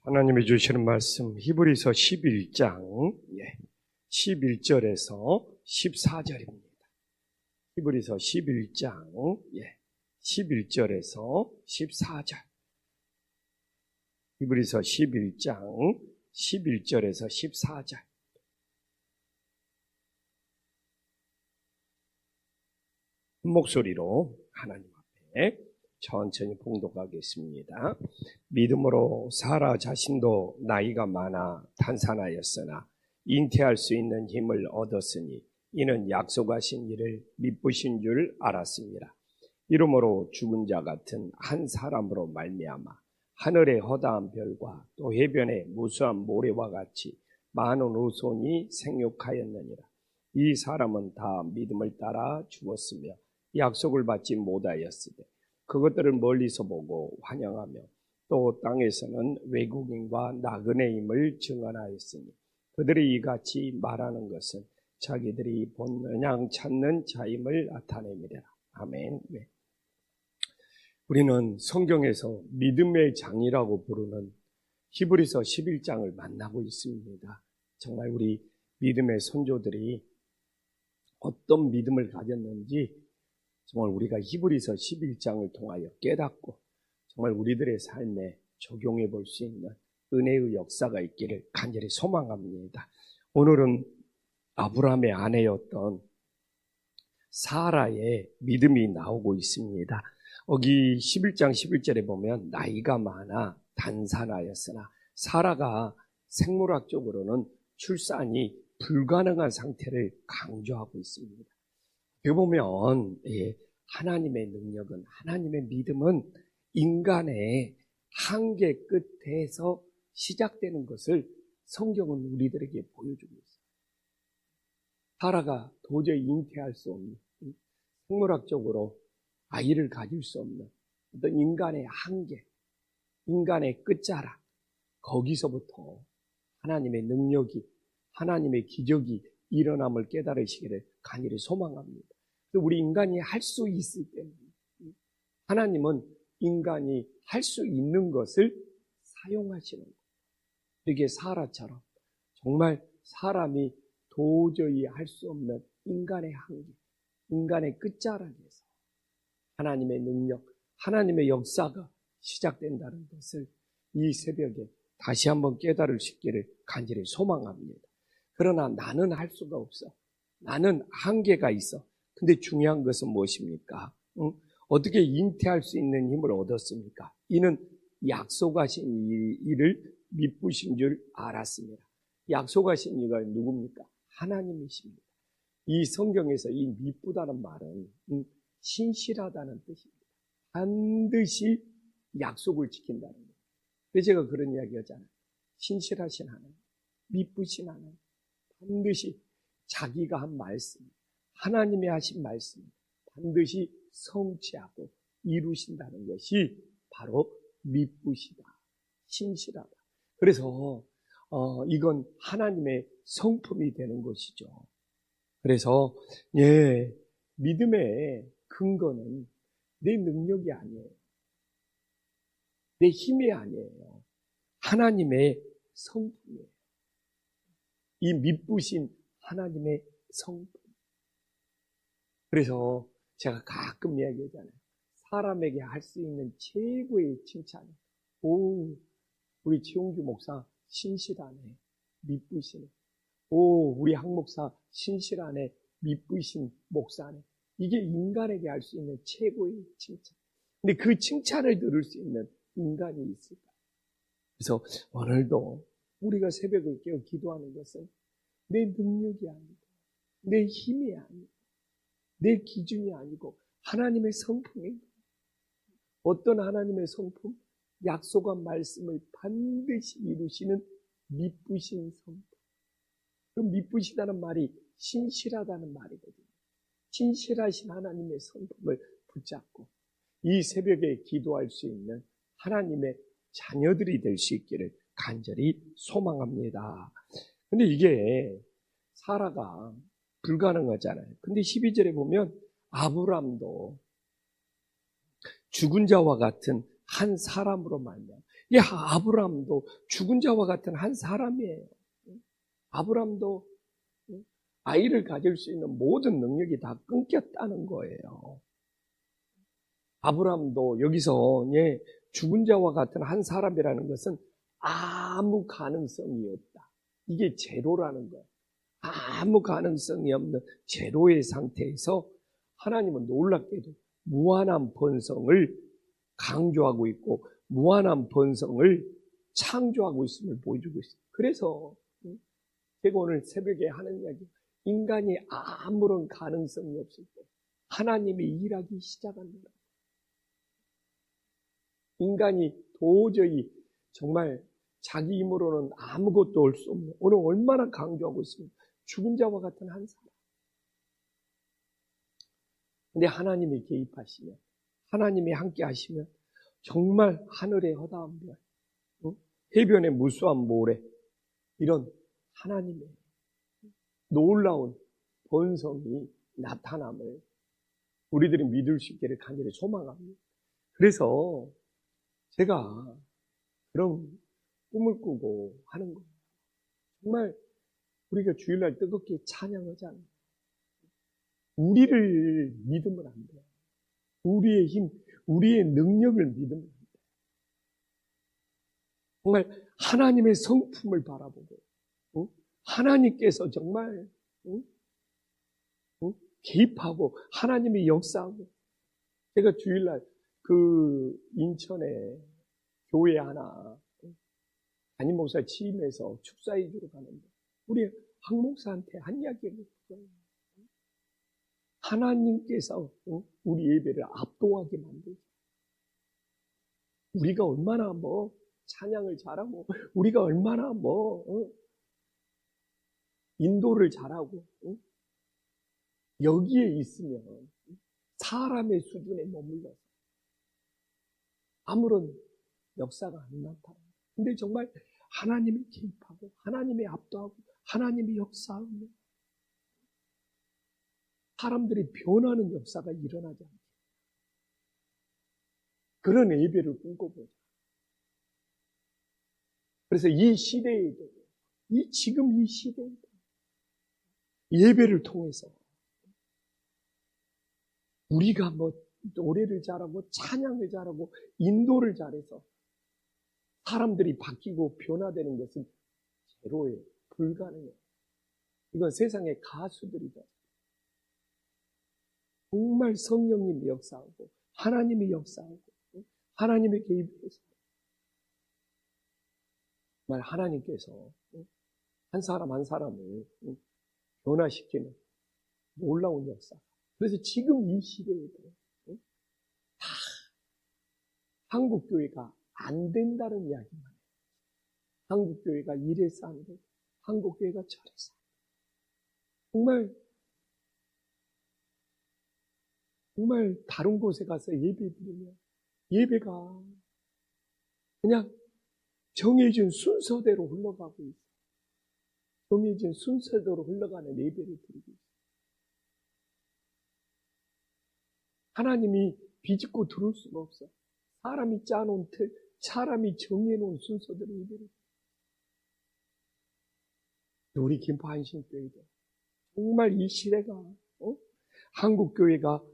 하나님이 주시는 말씀 히브리서 11장 11절에서 14절입니다. 히브리서 11장 11절에서 14절. 히브리서 11장 11절에서 14절. 큰 목소리로 하나님 앞에 천천히 봉독하겠습니다. 믿음으로 사라 자신도 나이가 많아 탄산하였으나 잉태할 수 있는 힘을 얻었으니 이는 약속하신 이를 미쁘신 줄 알았습니다. 이러므로 죽은 자 같은 한 사람으로 말미암아 하늘의 허다한 별과 또 해변의 무수한 모래와 같이 많은 후손이 생육하였느니라. 이 사람은 다 믿음을 따라 죽었으며 약속을 받지 못하였으되 그것들을 멀리서 보고 환영하며 또 땅에서는 외국인과 나그네임을 증언하였으니 그들이 이같이 말하는 것은 자기들이 본 언약 찾는 자임을 나타냅니다. 아멘. 네. 우리는 성경에서 믿음의 장이라고 부르는 히브리서 11장을 만나고 있습니다. 정말 우리 믿음의 선조들이 어떤 믿음을 가졌는지 정말 우리가 히브리서 11장을 통하여 깨닫고 정말 우리들의 삶에 적용해 볼 수 있는 은혜의 역사가 있기를 간절히 소망합니다. 오늘은 아브라함의 아내였던 사라의 믿음이 나오고 있습니다. 여기 11장 11절에 보면 나이가 많아 단산하였으나 사라가 생물학적으로는 출산이 불가능한 상태를 강조하고 있습니다. 여기 보면 하나님의 능력은, 하나님의 믿음은 인간의 한계 끝에서 시작되는 것을 성경은 우리들에게 보여주고 있어요. 사라가 도저히 잉태할 수 없는, 생물학적으로 아이를 가질 수 없는 어떤 인간의 한계, 인간의 끝자락, 거기서부터 하나님의 능력이, 하나님의 기적이 일어남을 깨달으시기를 간절히 소망합니다. 우리 인간이 할 수 있을 때는 하나님은 인간이 할 수 있는 것을 사용하시는 거예요. 이게 사라처럼 정말 사람이 도저히 할 수 없는 인간의 한계, 인간의 끝자락에서 하나님의 능력, 하나님의 역사가 시작된다는 것을 이 새벽에 다시 한번 깨달을 수 있기를 간절히 소망합니다. 그러나 나는 할 수가 없어. 나는 한계가 있어. 근데 중요한 것은 무엇입니까? 어떻게 잉태할 수 있는 힘을 얻었습니까? 이는 약속하신 일을 미쁘신 줄 알았습니다. 약속하신 이가 누굽니까? 하나님이십니다. 이 성경에서 이 미쁘다는 말은 신실하다는 뜻입니다. 반드시 약속을 지킨다는 거예요. 그래서 제가 그런 이야기 하잖아요. 신실하신 하나님, 미쁘신 하나님, 반드시 자기가 한 말씀, 하나님이 하신 말씀 반드시 성취하고 이루신다는 것이 바로 미쁘시다, 신실하다. 그래서 이건 하나님의 성품이 되는 것이죠. 그래서 믿음의 근거는 내 능력이 아니에요. 내 힘이 아니에요. 하나님의 성품이에요. 이 미쁘신 하나님의 성품. 그래서 제가 가끔 이야기하잖아요. 사람에게 할 수 있는 최고의 칭찬. 우리 지용규 목사 신실하네. 미쁘시네. 우리 학 목사 신실하네. 미쁘신 목사네. 이게 인간에게 할 수 있는 최고의 칭찬. 근데 그 칭찬을 들을 수 있는 인간이 있을까? 그래서 오늘도 우리가 새벽을 깨어 기도하는 것은 내 능력이 아니고 내 힘이 아니고 내 기준이 아니고 하나님의 성품이, 어떤 하나님의 성품? 약속한 말씀을 반드시 이루시는 미쁘신 성품. 그 미쁘시다는 말이 신실하다는 말이거든요. 신실하신 하나님의 성품을 붙잡고 이 새벽에 기도할 수 있는 하나님의 자녀들이 될 수 있기를 간절히 소망합니다. 근데 이게 사라가 불가능하잖아요. 근데 12절에 보면 아브람도 죽은 자와 같은 한 사람으로 말미암아 이 아브라함도 죽은 자와 같은 한 사람이에요. 아브라함도 아이를 가질 수 있는 모든 능력이 다 끊겼다는 거예요. 아브라함도 여기서 죽은 자와 같은 한 사람이라는 것은 아무 가능성이 없다. 이게 제로라는 거예요. 아무 가능성이 없는 제로의 상태에서 하나님은 놀랍게도 무한한 번성을 강조하고 있고 무한한 번성을 창조하고 있음을 보여주고 있어요. 그래서 제가 오늘 새벽에 하는 이야기, 인간이 아무런 가능성이 없을 때 하나님이 일하기 시작한다. 인간이 도저히 정말 자기 힘으로는 아무것도 할 수 없는, 오늘 얼마나 강조하고 있습니까? 죽은 자와 같은 한 사람. 근데 하나님이 개입하시면, 하나님이 함께 하시면 정말 하늘의 허다한 별, 해변의 무수한 모래, 이런 하나님의 놀라운 번성이 나타남을 우리들이 믿을 수 있기를 간절히 소망합니다. 그래서 제가 그런 꿈을 꾸고 하는 거예요. 정말 우리가 주일날 뜨겁게 찬양하잖아요. 우리를 믿으면 안 돼요. 우리의 힘, 우리의 능력을 믿으면 안 돼요. 정말 하나님의 성품을 바라보고 하나님께서 정말 개입하고 하나님의 역사하고, 제가 주일날 그 인천에 교회 하나 담임 목사 취임해서 축사해 주러 가는데 우리 학 목사한테 한 이야기를 했어요. 하나님께서 우리 예배를 압도하게 만들죠. 우리가 얼마나 찬양을 잘하고 우리가 얼마나 인도를 잘하고 여기에 있으면 사람의 수준에 머물러서 아무런 역사가 안 나타나요. 근데 정말 하나님이 개입하고 하나님이 압도하고 하나님이 역사하고 사람들이 변하는 역사가 일어나지 않죠. 그런 예배를 꿈꿔보자. 그래서 이 시대에도, 지금 이 시대에도 예배를 통해서 우리가 노래를 잘하고 찬양을 잘하고 인도를 잘해서 사람들이 바뀌고 변화되는 것은 제로예요. 불가능해요. 이건 세상의 가수들이죠. 정말 성령님이 역사하고 하나님이 역사하고 하나님의 개입해서 정말 하나님께서 한 사람 한 사람을 변화시키는 놀라운 역사. 그래서 지금 이 시대에도 다 한국교회가 안 된다는 이야기만 해요. 한국교회가 이래서 안 되고 한국교회가 저래서 정말 다른 곳에 가서 예배 드리면 예배가 그냥 정해진 순서대로 흘러가고 있어요. 정해진 순서대로 흘러가는 예배를 드리고 있어요. 하나님이 비집고 들어올 수가 없어요. 사람이 짜놓은 틀, 사람이 정해놓은 순서대로 예배를 드려요. 우리 김포 한신교회도 정말 이 시대가 한국교회가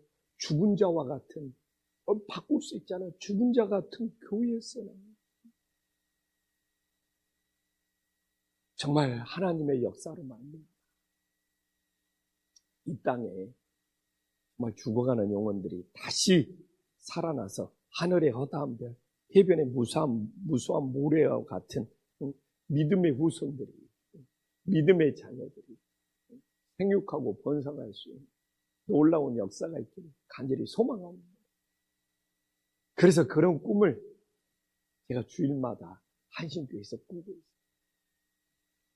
죽은 자와 같은, 바꿀 수 있잖아요. 죽은 자 같은 교회였어요. 정말 하나님의 역사로 만듭니다. 이 땅에 정말 죽어가는 영혼들이 다시 살아나서 하늘의 허다한 별, 해변의 무수한 모래와 같은 믿음의 후손들이, 믿음의 자녀들이 생육하고 번성할 수 있는 놀라운 역사가 있기를 간절히 소망합니다. 그래서 그런 꿈을 제가 주일마다 한신교회에서 꾸고 있어요.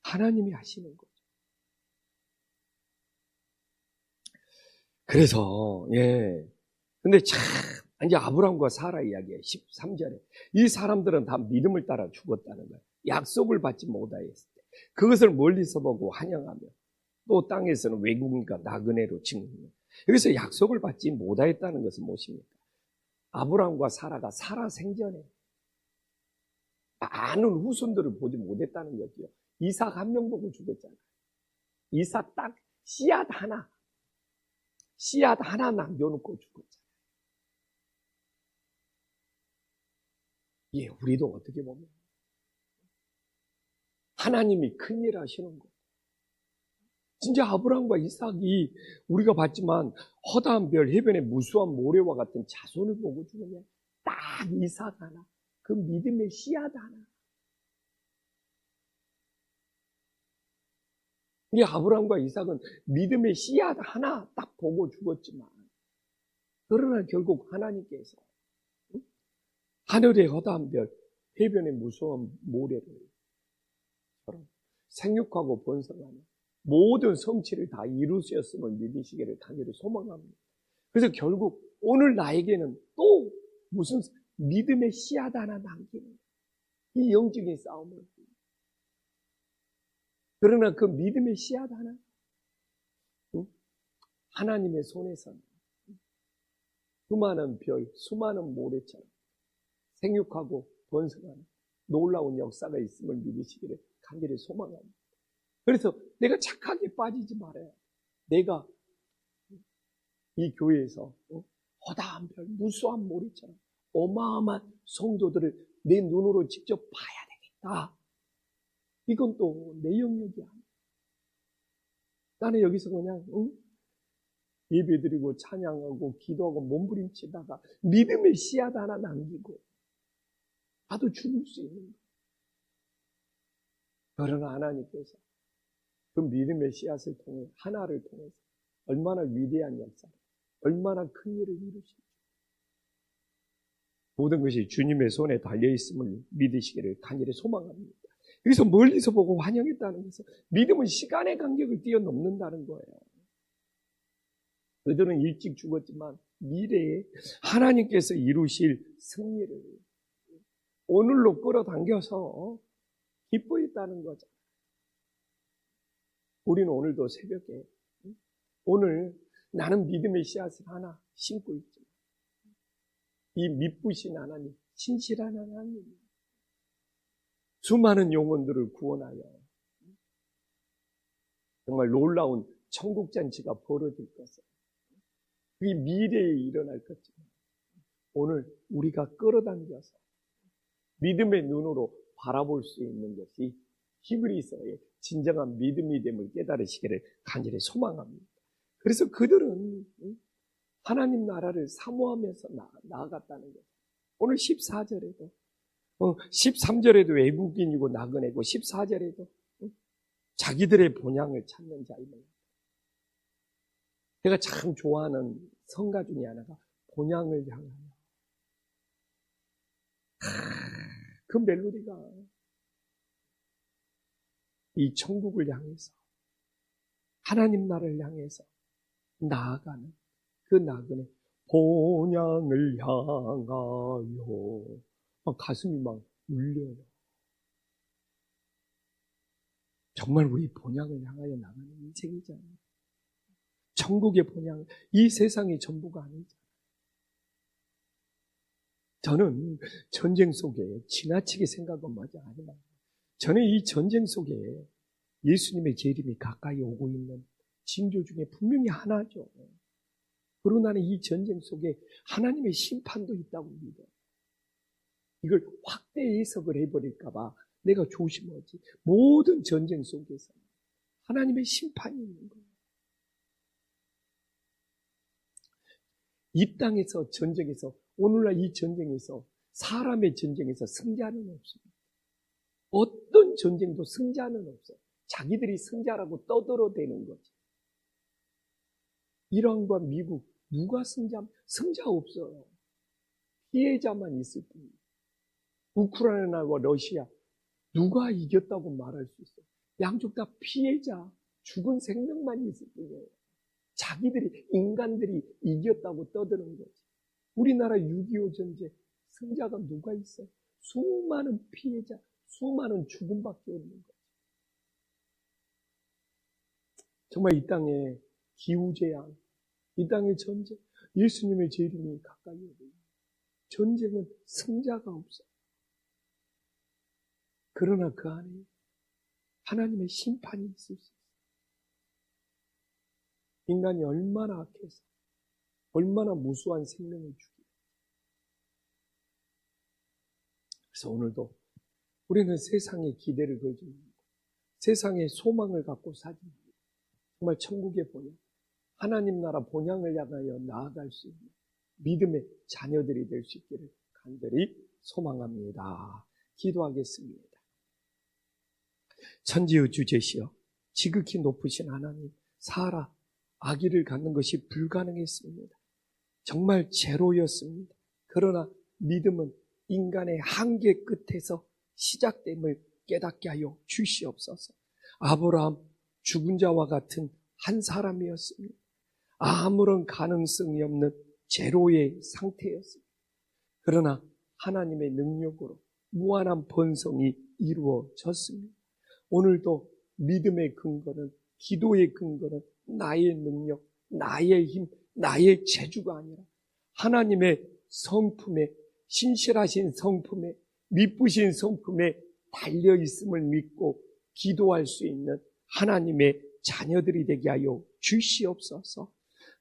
하나님이 하시는 거죠. 그래서 근데 참 이제 아브라함과 사라 이야기에 13절에 이 사람들은 다 믿음을 따라 죽었다는 거예요. 약속을 받지 못하였을 때 그것을 멀리서 보고 환영하며 또 땅에서는 외국인과 나그네로 증언해요. 여기서 약속을 받지 못하였다는 것은 무엇입니까? 아브라함과 사라가 살아 생전에 많은 후손들을 보지 못했다는 거죠. 이삭 한 명 보고 죽었잖아요. 이삭 딱 씨앗 하나 남겨놓고 죽었잖아요. 예, 우리도 어떻게 보면 하나님이 큰일 하시는 거. 진짜 아브라함과 이삭이 우리가 봤지만 허다한 별, 해변의 무수한 모래와 같은 자손을 보고 죽으면 딱 이삭 하나, 그 믿음의 씨앗 하나. 이 아브라함과 이삭은 믿음의 씨앗 하나 딱 보고 죽었지만, 그러나 결국 하나님께서 하늘의 허다한 별, 해변의 무수한 모래를 생육하고 번성하는 모든 성취를 다 이루셨음을 믿으시기를 간절히 소망합니다. 그래서 결국 오늘 나에게는 또 무슨 믿음의 씨앗 하나 남기는 이 영적인 싸움을. 그러나 그 믿음의 씨앗 하나, 하나님의 손에서는 수많은 별, 수많은 모래처럼 생육하고 번성하는 놀라운 역사가 있음을 믿으시기를 간절히 소망합니다. 그래서 내가 착하게 빠지지 말아야 돼. 내가 이 교회에서 허다한 별, 무수한 모래처럼 어마어마한 성도들을 내 눈으로 직접 봐야 되겠다. 이건 또 내 영역이 아니야. 나는 여기서 그냥 예배드리고 찬양하고 기도하고 몸부림치다가 믿음의 씨앗 하나 남기고 나도 죽을 수 있는 거야. 그러나 하나님께서 그 믿음의 씨앗을 통해 하나를 통해서 얼마나 위대한 역사를, 얼마나 큰 일을 이루실지. 모든 것이 주님의 손에 달려있음을 믿으시기를 간절히 소망합니다. 여기서 멀리서 보고 환영했다는 것은 믿음은 시간의 간격을 뛰어넘는다는 거예요. 그들은 일찍 죽었지만 미래에 하나님께서 이루실 승리를 오늘로 끌어당겨서 기뻐했다는 거죠. 우리는 오늘도 새벽에 오늘 나는 믿음의 씨앗을 하나 심고 있죠. 이 믿으신 하나님, 신실한 하나님, 수많은 영혼들을 구원하여 정말 놀라운 천국잔치가 벌어질 것을, 그게 미래에 일어날 것이지만 오늘 우리가 끌어당겨서 믿음의 눈으로 바라볼 수 있는 것이 히브리서의 진정한 믿음이 됨을 깨달으시기를 간절히 소망합니다. 그래서 그들은 하나님 나라를 사모하면서 나아갔다는 거죠. 오늘 14절에도 13절에도 외국인이고 나그네고 14절에도 자기들의 본향을 찾는 자입니다. 제가 참 좋아하는 성가 중에 하나가 본향을 향하여. 그 멜로디가 이 천국을 향해서 하나님 나라를 향해서 나아가는 그 나그네 본향을 향하여 가슴이 막 울려요. 정말 우리 본향을 향하여 나가는 인생이잖아요. 천국의 본향, 이 세상이 전부가 아니잖아요. 저는 전쟁 속에 지나치게 생각은 마지 않아요. 저는 이 전쟁 속에 예수님의 재림이 가까이 오고 있는 징조 중에 분명히 하나죠. 그러나 나는 이 전쟁 속에 하나님의 심판도 있다고 믿어요. 이걸 확대 해석을 해버릴까봐 내가 조심하지. 모든 전쟁 속에서 하나님의 심판이 있는 거예요. 이 땅에서 전쟁에서, 오늘날 이 전쟁에서, 사람의 전쟁에서 승자는 없습니다. 어떤 전쟁도 승자는 없어요. 자기들이 승자라고 떠들어대는 거지. 이란과 미국, 누가 승자 없어요. 피해자만 있을 뿐이에요. 우크라이나와 러시아, 누가 이겼다고 말할 수 있어요. 양쪽 다 피해자, 죽은 생명만 있을 뿐이에요. 자기들이, 인간들이 이겼다고 떠드는 거지. 우리나라 6.25 전쟁, 승자가 누가 있어요? 수많은 피해자, 수많은 죽음밖에 없는 거지. 정말 이 땅에 기후재앙, 이 땅의 전쟁, 예수님의 재림이 가까이 오고 있는 전쟁은 승자가 없어요. 그러나 그 안에 하나님의 심판이 있을 수 있어요. 인간이 얼마나 악해서 얼마나 무수한 생명을 주기. 그래서 오늘도 우리는 세상에 기대를 걸지 말고 세상에 소망을 갖고 살지 말고 정말 천국의 본향, 하나님 나라 본향을 향하여 나아갈 수 있는 믿음의 자녀들이 될 수 있기를 간절히 소망합니다. 기도하겠습니다. 천지의 주제시여 지극히 높으신 하나님, 사라 아기를 갖는 것이 불가능했습니다. 정말 제로였습니다. 그러나 믿음은 인간의 한계 끝에서 시작됨을 깨닫게 하여 주시옵소서. 아브라함 죽은 자와 같은 한 사람이었습니다. 아무런 가능성이 없는 제로의 상태였습니다. 그러나 하나님의 능력으로 무한한 번성이 이루어졌습니다. 오늘도 믿음의 근거는, 기도의 근거는 나의 능력, 나의 힘, 나의 재주가 아니라 하나님의 성품에, 신실하신 성품에, 미쁘신 성품에 달려있음을 믿고 기도할 수 있는 하나님의 자녀들이 되게 하여 주시옵소서.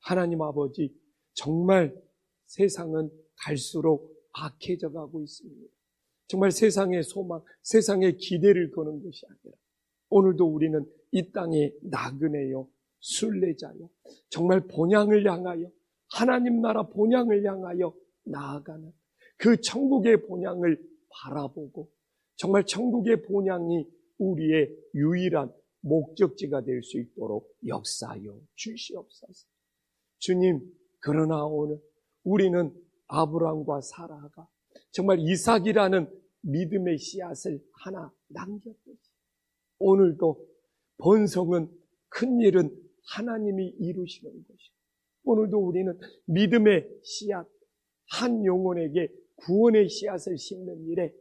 하나님 아버지, 정말 세상은 갈수록 악해져 가고 있습니다. 정말 세상의 소망, 세상의 기대를 거는 것이 아니라 오늘도 우리는 이 땅에 나그네요, 순례자요, 정말 본향을 향하여, 하나님 나라 본향을 향하여 나아가는 그 천국의 본향을 바라보고 정말 천국의 본향이 우리의 유일한 목적지가 될 수 있도록 역사하여 주시옵소서. 주님, 그러나 오늘 우리는 아브라함과 사라가 정말 이삭이라는 믿음의 씨앗을 하나 남겼듯이 오늘도 번성은, 큰일은 하나님이 이루시는 것이고 오늘도 우리는 믿음의 씨앗, 한 영혼에게 구원의 씨앗을 심는 일에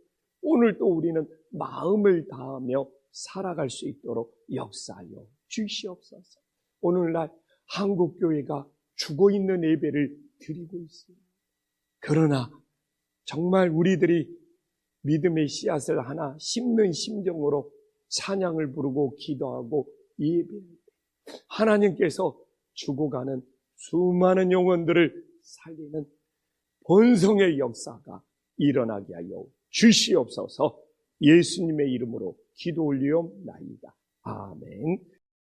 오늘도 우리는 마음을 다하며 살아갈 수 있도록 역사하여 주시옵소서. 오늘날 한국교회가 죽어있는 예배를 드리고 있습니다. 그러나 정말 우리들이 믿음의 씨앗을 하나 심는 심정으로 찬양을 부르고 기도하고 예배할 때 하나님께서 죽어가는 수많은 영혼들을 살리는 번성의 역사가 일어나게 하여 주시옵소서. 예수님의 이름으로 기도 올리옵나이다. 아멘.